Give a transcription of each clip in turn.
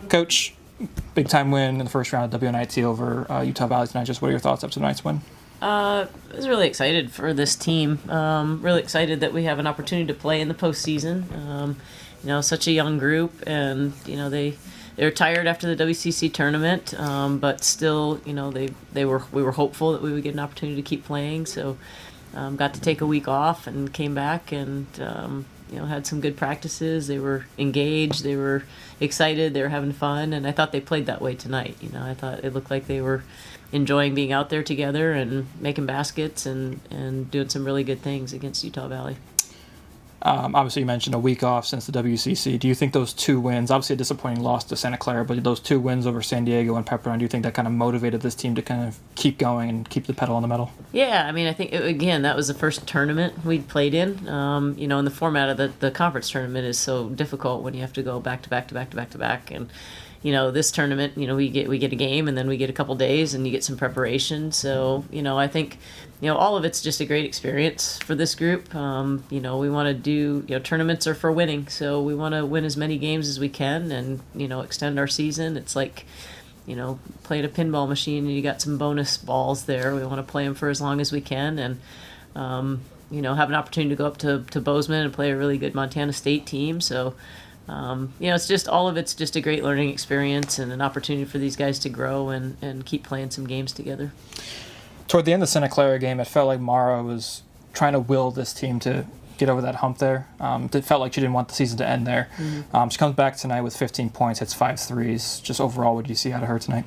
Coach, big time win in the first round of WNIT over Utah Valley tonight. Just what are your thoughts after tonight's win? I was really excited for this team. Really excited that we have an opportunity to play in the postseason. Such a young group, and they were tired after the WCC tournament, but still, we were hopeful that we would get an opportunity to keep playing. So, got to take a week off and came back and had some good practices. They were engaged, they were excited, they were having fun, and I thought they played that way tonight. I thought it looked like they were enjoying being out there together and making baskets and doing some really good things against Utah Valley. Obviously, you mentioned a week off since the WCC. Do you think those two wins, obviously a disappointing loss to Santa Clara, but those two wins over San Diego and Pepperdine, do you think that kind of motivated this team to kind of keep going and keep the pedal on the metal? Yeah, I think, again, that was the first tournament we'd played in. And the format of the conference tournament is so difficult when you have to go back to back to back to back to back. And this tournament, we get a game and then we get a couple days and you get some preparation. So, I think, all of it's just a great experience for this group. We want to do, tournaments are for winning. So we want to win as many games as we can and, extend our season. It's like, playing a pinball machine and you got some bonus balls there. We want to play them for as long as we can and, have an opportunity to go up to Bozeman and play a really good Montana State team. So, it's just all of it's just a great learning experience and an opportunity for these guys to grow and keep playing some games together. Toward the end of the Santa Clara game, it felt like Mara was trying to will this team to get over that hump there. It felt like she didn't want the season to end there. Mm-hmm. She comes back tonight with 15 points, hits 5 threes. Just overall, what do you see out of her tonight?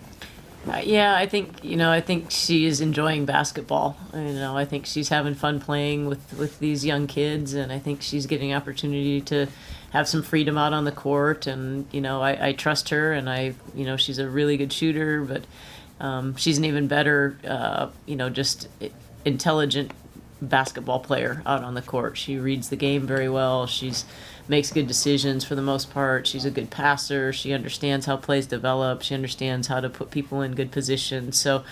I think she is enjoying basketball. I think she's having fun playing with these young kids, and I think she's getting opportunity to have some freedom out on the court. And I trust her, and she's a really good shooter, but she's an even better, just intelligent basketball player out on the court. She reads the game very well. She's makes good decisions for the most part. She's a good passer. She understands how plays develop. She understands how to put people in good positions. So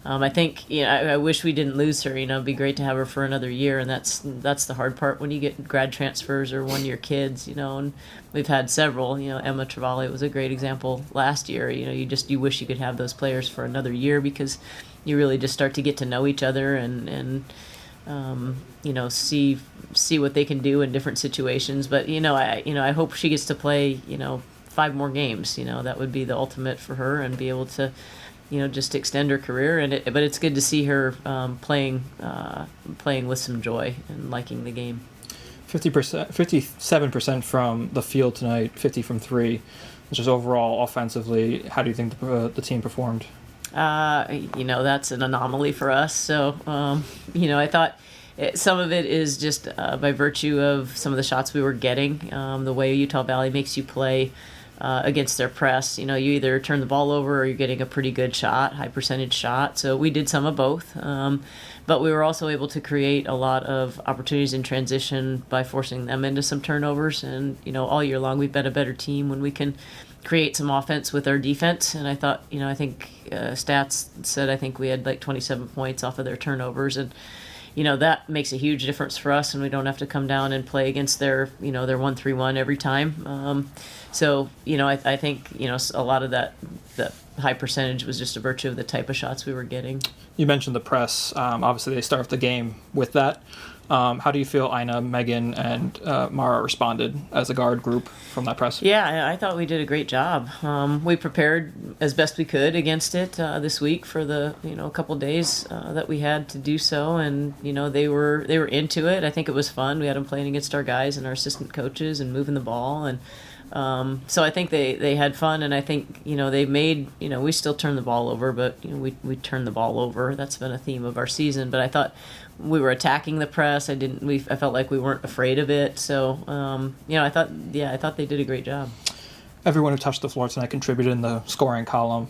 I think I wish we didn't lose her. It'd be great to have her for another year, and that's the hard part when you get grad transfers or one-year kids. And we've had several. Emma Travali was a great example last year. You wish you could have those players for another year because you really just start to get to know each other and see what they can do in different situations. But I hope she gets to play 5 more games. That would be the ultimate for her and be able to just extend her career. But it's good to see her playing with some joy and liking the game. 57% from the field tonight, 50 from 3. Just overall offensively, how do you think the team performed? That's an anomaly for us. So, I thought some of it is just by virtue of some of the shots we were getting, the way Utah Valley makes you play against their press. You either turn the ball over or you're getting a pretty good shot, high percentage shot. So we did some of both. But we were also able to create a lot of opportunities in transition by forcing them into some turnovers. And, all year long we've been a better team when we can create some offense with our defense. And I thought, I think stats said I think we had like 27 points off of their turnovers. And, that makes a huge difference for us, and we don't have to come down and play against their 1-3-1 every time. So, I think, a lot of that high percentage was just a virtue of the type of shots we were getting. You mentioned the press. Obviously, they start the game with that. How do you feel Ina, Megan, and Mara responded as a guard group from that press? Yeah, I thought we did a great job. We prepared as best we could against it this week for the couple days that we had to do so, and they were into it. I think it was fun. We had them playing against our guys and our assistant coaches and moving the ball, and so I think they had fun, and I think they made we still turn the ball over, but we turned the ball over. That's been a theme of our season. But I thought we were attacking the press. I felt like we weren't afraid of it. So I thought they did a great job. Everyone who touched the floor tonight contributed in the scoring column.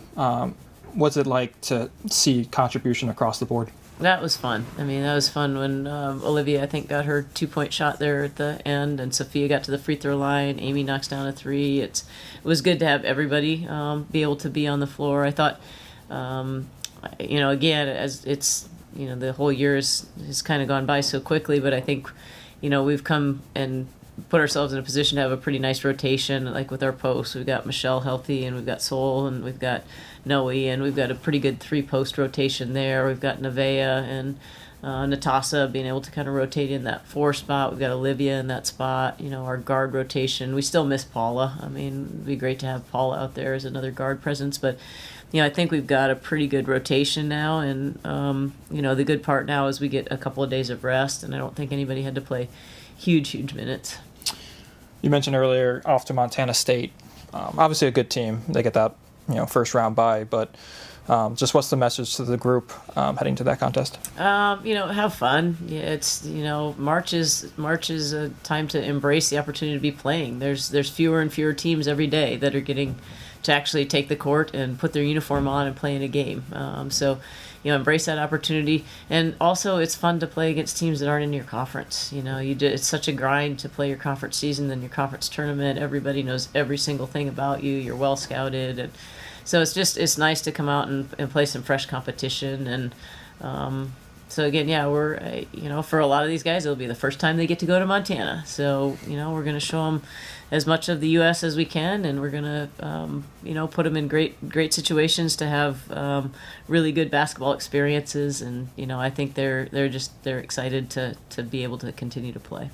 What's it like to see contribution across the board? That was fun. That was fun when Olivia, I think, got her 2-point shot there at the end, and Sophia got to the free throw line. Amy knocks down a 3. It was good to have everybody be able to be on the floor. I thought, again, as it's the whole year has kind of gone by so quickly, but I think we've come and put ourselves in a position to have a pretty nice rotation. Like with our posts, we've got Michelle healthy, and we've got Sol, and we've got Noe, and we've got a pretty good 3-post rotation there. We've got Nevaeh and Natasa being able to kind of rotate in that 4 spot. We've got Olivia in that spot. Our guard rotation. We still miss Paula. I mean, it'd be great to have Paula out there as another guard presence, but I think we've got a pretty good rotation now, and the good part now is we get a couple of days of rest, and I don't think anybody had to play huge minutes. You mentioned earlier off to Montana State. Obviously a good team. They get that first round bye, but just what's the message to the group heading to that contest? Have fun. Yeah, it's March is a time to embrace the opportunity to be playing. There's fewer and fewer teams every day that are getting to actually take the court and put their uniform on and play in a game. So embrace that opportunity. And also, it's fun to play against teams that aren't in your conference. It's such a grind to play your conference season, then your conference tournament. Everybody knows every single thing about you. You're well scouted, and so it's nice to come out and play some fresh competition. And so again, we're for a lot of these guys, it'll be the first time they get to go to Montana. So we're going to show them as much of the U.S. as we can, and we're going to put them in great situations to have really good basketball experiences. And I think they're excited to be able to continue to play.